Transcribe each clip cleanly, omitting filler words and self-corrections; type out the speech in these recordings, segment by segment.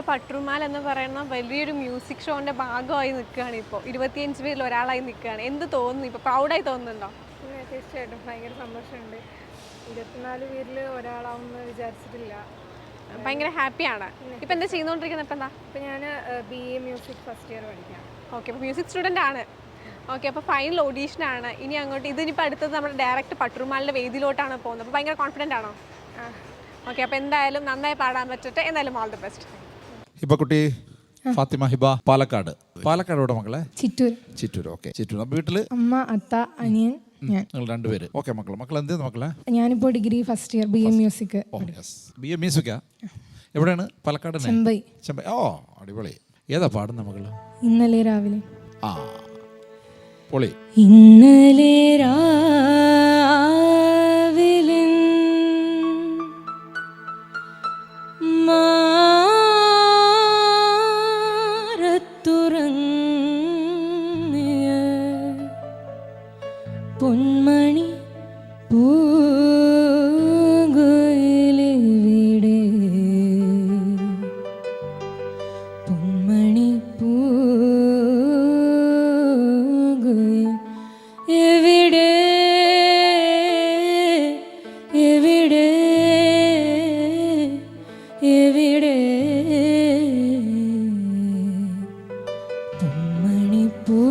പട്ടുറുമാൽ എന്ന് പറയുന്ന വലിയൊരു മ്യൂസിക് ഷോന്റെ ഭാഗമായി നിൽക്കുകയാണ്. ഇപ്പോൾ 25 പേരിൽ ഒരാളായി നിൽക്കുകയാണ്. എന്ത് തോന്നുന്നു? ഇപ്പോൾ പ്രൗഡായി തോന്നുന്നുണ്ടോ? തീർച്ചയായിട്ടും ഭയങ്കര സന്തോഷമുണ്ട്. 24 പേരിൽ ഒരാളാവുമെന്ന് വിചാരിച്ചിട്ടില്ല. ഭയങ്കര ഹാപ്പിയാണ്. ഇപ്പം എന്താ ചെയ്തുകൊണ്ടിരിക്കുന്നത്? ഇപ്പം എന്താ? ഇപ്പം ഞാൻ BA മ്യൂസിക് ഫസ്റ്റ് ഇയർ പഠിക്കാം. ഓക്കെ, അപ്പോൾ മ്യൂസിക് സ്റ്റുഡൻ്റ് ആണ്. ഓക്കെ, അപ്പോൾ ഫൈനൽ ഓഡീഷനാണ്. ഇനി അങ്ങോട്ട് ഇതിനിപ്പോൾ അടുത്തത് നമ്മുടെ ഡയറക്റ്റ് പട്ടുറുമാലിൻ്റെ വേദിയിലോട്ടാണ് പോകുന്നത്. അപ്പോൾ ഭയങ്കര കോൺഫിഡൻ്റ് ആണോ? ഓക്കെ, അപ്പോൾ എന്തായാലും നന്നായി പാടാൻ പറ്റട്ടെ. എന്തായാലും ഓൾ ദി ബെസ്റ്റ്. ഹിബക്കുട്ടി, ഫാത്തിമ ഹിബ, പാലക്കാട്. പാലക്കാട് എവിടെ മക്കളെ? ചിറ്റൂർ. ചിറ്റൂർ. ഓക്കെ, ചിറ്റൂർ. വീട്ടില് അമ്മ, അത്ത, അനിയൻ, ഞാൻ. നിങ്ങൾ രണ്ടുപേര്. ഓക്കെ മക്കൾ എന്ത് ചെയ്യുന്നു മക്കളെ? ഞാനിപ്പോൾ degree first year BA music. BA മ്യൂസിക്കാ? എവിടെയാണ്? പാലക്കാട്. ചെമ്പൈ. ഓ അടിപൊളി. ഏതാ പാടുന്ന മകള്? ഇന്നലെ രാവിലെ. ആ പൊളി. ഇന്നലെ രാവിലെ മാറത്തുറങ്ങിയ പൊന്മണി പൂങ്കുയിലെവിടെ, പൊന്മണി പൂങ്കുയിൽ എവിടെ, എവിടെ, എവിടെ, പൊന്മണി പൂങ്കുയിൽ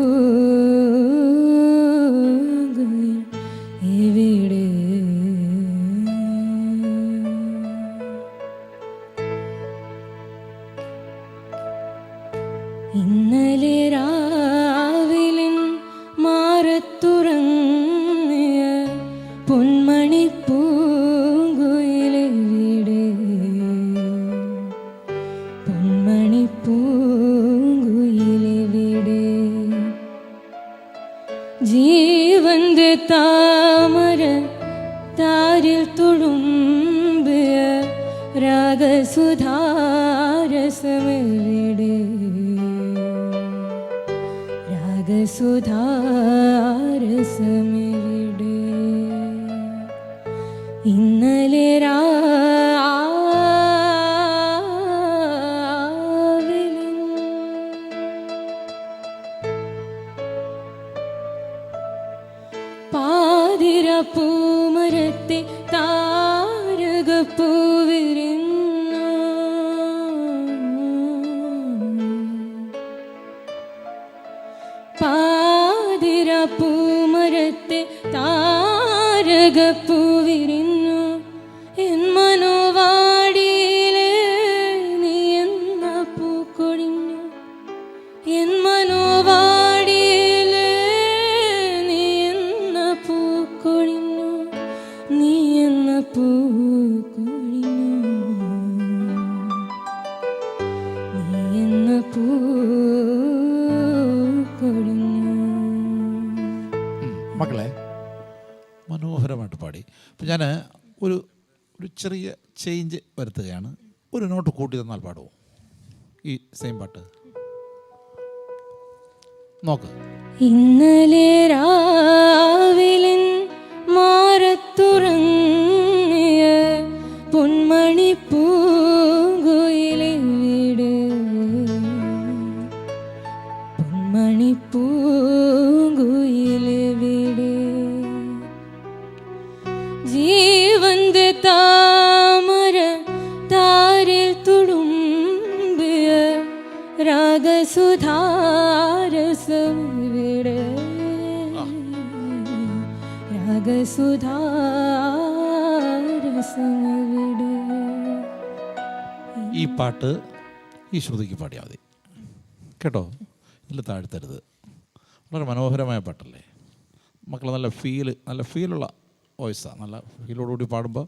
എവിടെ. ഇന്നലെ രാവിലെ മാറത്തുറങ്ങിയ പൊന്മണി പൂങ്കുയിലെവിടെ, പൊന്മണി പൂങ്കുയിലെവിടെ. ജീവന്റെ താമര താരിൽ തുളുമ്പിയ രാഗസുധാരസമെവിടെ, രാഗസുധാരസമെവിടെ. ഇന്നലെ രാവിലെ പാതിര പൂമരത്തെ താരകപ്പൂവിരുന്നു, പാതിര പൂമരത്തെ താരകപ്പൂവിരുന്നു. എൻ മനോവാടിയിലെ നീ എന്ന പൂക്കൊഴിഞ്ഞു, എൻ മനോവാടിയിലെ നീ എന്ന പൂക്കൊഴിഞ്ഞു, നീ എന്ന പൂക്കൊഴിഞ്ഞു, നീ എന്ന പൂക്കൊഴിഞ്ഞു. മക്കളെ മനോഹരമായിട്ട് പാടി. അപ്പം ഞാൻ ഒരു ചെറിയ ചേഞ്ച് വരുത്തുകയാണ്. ഒരു നോട്ട് കൂട്ടി തന്നാൽ പാടുമോ ഈ സെയിം പാട്ട്? നോക്ക്. ഇന്നലെ രാവിലെ മാറത്തുറങ്ങിയ പൊന്മണി പൂങ്കുയിലെവിടെ, പൊന്മണി പൂങ്കുയിലെവിടെ. ജീവന്റെ താമര താരിൽ തുളുമ്പിയ രാഗസുധാരസമെവിടെ, രാഗസുധാരസമെവിടെ. ഈ പാട്ട് ഈ ശ്രുതിക്ക് പാടിയാൽ മതി കേട്ടോ. ഇതിൽ താഴ്ത്തരുത്. വളരെ മനോഹരമായ പാട്ടല്ലേ മക്കൾ? നല്ല ഫീലുള്ള വോയിസാണ്. നല്ല ഫീലോടുകൂടി പാടുമ്പോൾ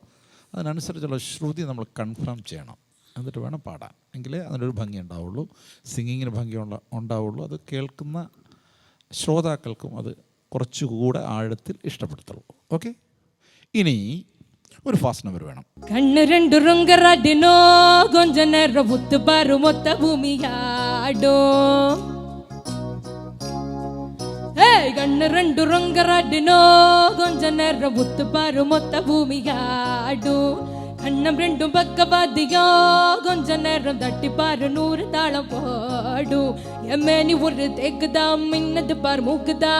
അതിനനുസരിച്ചുള്ള ശ്രുതി നമ്മൾ കൺഫേം ചെയ്യണം. എന്നിട്ട് വേണം പാടാൻ. എങ്കിലേ അതിനൊരു ഭംഗി ഉണ്ടാവുള്ളൂ, സിംഗിങ്ങിന് ഭംഗി ഉണ്ടാവുള്ളൂ. അത് കേൾക്കുന്ന ശ്രോതാക്കൾക്കും അത് കുറച്ചുകൂടെ ആഴത്തിൽ ഇഷ്ടപ്പെടുത്തുള്ളൂ. ഓക്കെ, ഇനി ഒരു ഫാസ്റ്റ് നമ്പർ വേണം. കണ്ണ് രണ്ടു റുങ്കറടിനോ കൊഞ്ച നേരം മുത്ത് പാറു മൊത്ത ഭൂമിയാടോ, ಕಣ್ಣು ರೆಂಡು ರಂಗರಾಡಿನೋ ಗೊಂಜ ನೆರ್ರ ಮುತ್ತು ಪಾರು ಮೊತ್ತ ಭೂಮಿಗಾಡು கண்ணம் ரெண்டும் பக்கவாதியா கொஞ்ச நேரம் தட்டி பாரு 100 தாளம் போடும் எம்மேனி ஒரு தேக்குதா மின்னது பார் மூக்குதா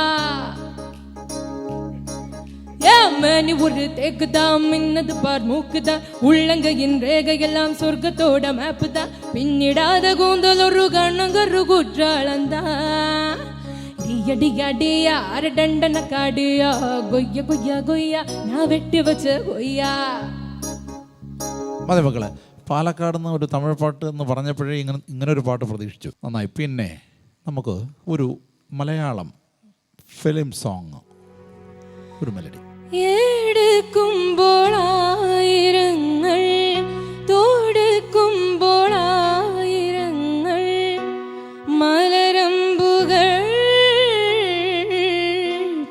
ஏம்மேனி ஒரு தேக்குதா மின்னது பார் மூக்குதா உள்ளங்கையின் ரேகையெல்லாம் சொர்க்கத்தோட மேப்புதா பின்னிடாத கூந்தல் ஒரு கண்ணங்கரு குற்றாளந்தா டியா அரை டண்டன காடியா கொய்ய கொய்யா கொய்யா நான் வெட்டி வச்ச கொய்யா. മതി മക്കളെ, പാലക്കാട് നിന്ന് ഒരു തമിഴ് പാട്ട് എന്ന് പറഞ്ഞപ്പോഴേ ഇങ്ങനൊരു പാട്ട് പ്രതീക്ഷിച്ചു. നന്നായി. പിന്നെ നമുക്ക് ഒരു മലയാളം ഫിലിം സോങ്, ഒരു മെലഡി. എടുക്കുമ്പോൾ ആയിരങ്ങൾ തോടുക്കുമ്പോൾ ആയിരങ്ങൾ മലരമ്പുകൾ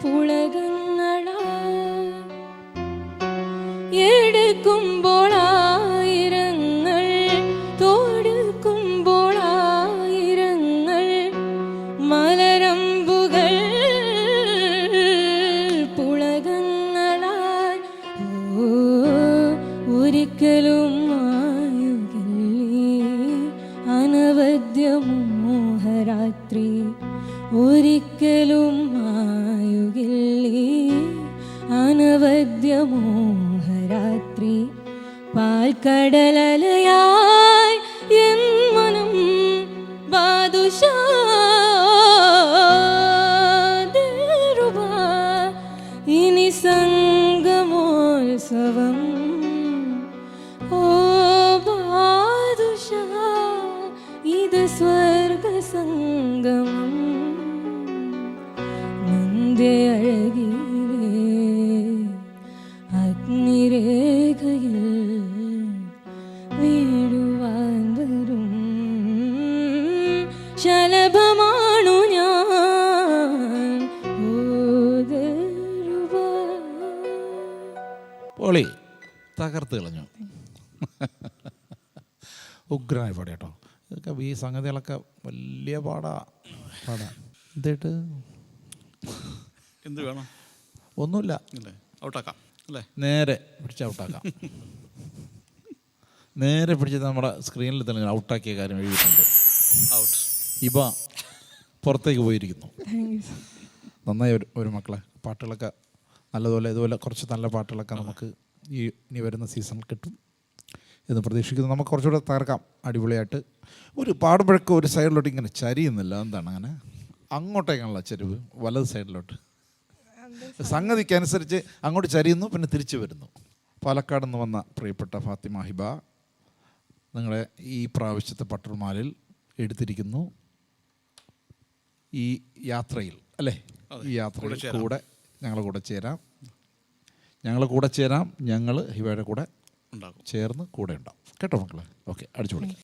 പുളകങ്ങളാ എടുക്കുമ്പോൾ ആയിരങ്ങൾ തോടുക്കുമ്പോൾ ആയിരങ്ങൾ മലരമ്പുകൾ പുളകങ്ങളായി ഒരിക്കലും മായുകില്ലേ അനവദ്യ മോഹരാത്രി ഒരിക്കലും മായുകില്ലേ അനവദ്യ മോഹരാത്രി പാൽക്കടലലയായി എൻ മനം ബാദുഷാ ഇനി സംഗമോത്സവം ഓ ബാദുഷാ ഇത് സ്വർഗ സംഗമം നിന്റെ അഴകിലേ അഗ്നിരേഖയിൽ വീഴുവാൻ വരും ശലഭമാണു ഞാൻ പൊളി, തകർത്ത് കളഞ്ഞു. ഉഗ്രനായി പാടി കേട്ടോ. ഇതൊക്കെ ഈ സംഗതികളൊക്കെ വലിയ പാടാ. എന്തായിട്ട് എന്ത് വേണം? ഒന്നുമില്ല, ഔട്ടാക്കാം അല്ലേ? നേരെ പിടിച്ച് ഔട്ടാക്കാം. നേരെ പിടിച്ച് നമ്മുടെ സ്ക്രീനിൽ തന്നെ ഔട്ടാക്കിയ കാര്യം എഴുതിയിട്ടുണ്ട്. ഔട്ട്. ഇബ പുറത്തേക്ക് പോയിരിക്കുന്നു. നന്നായി ഒരു മക്കളെ. പാട്ടുകളൊക്കെ നല്ലതുപോലെ ഇതുപോലെ കുറച്ച് നല്ല പാട്ടുകളൊക്കെ നമുക്ക് ഇനി വരുന്ന സീസണിൽ കിട്ടും എന്ന് പ്രതീക്ഷിക്കുന്നു. നമുക്ക് കുറച്ചുകൂടെ തകർക്കാം അടിപൊളിയായിട്ട്. ഒരു പാടുമ്പോഴൊക്കെ ഒരു സൈഡിലോട്ട് ഇങ്ങനെ ചരിയുന്നില്ല. എന്താണ് അങ്ങനെ? അങ്ങോട്ടേക്കാണല്ലോ ചരിവ്, വലത് സൈഡിലോട്ട്. സംഗതിക്കനുസരിച്ച് അങ്ങോട്ട് ചരിയുന്നു, പിന്നെ തിരിച്ചു വരുന്നു. പാലക്കാട് നിന്ന് വന്ന പ്രിയപ്പെട്ട ഫാത്തിമ ഹിബ, നിങ്ങളെ ഈ പ്രാവശ്യത്തെ പട്ടുമാലിൽ എടുത്തിരിക്കുന്നു. ഈ യാത്രയിൽ അല്ലേ, ഈ യാത്രയിൽ കൂടെ ഞങ്ങളുടെ കൂടെ ചേരാം. ഞങ്ങൾ ഹിബയുടെ കൂടെ ചേർന്ന് കൂടെ ഉണ്ടാവും കേട്ടോ മക്കളെ. ഓക്കെ, അടിച്ചു പൊളിക്കാം.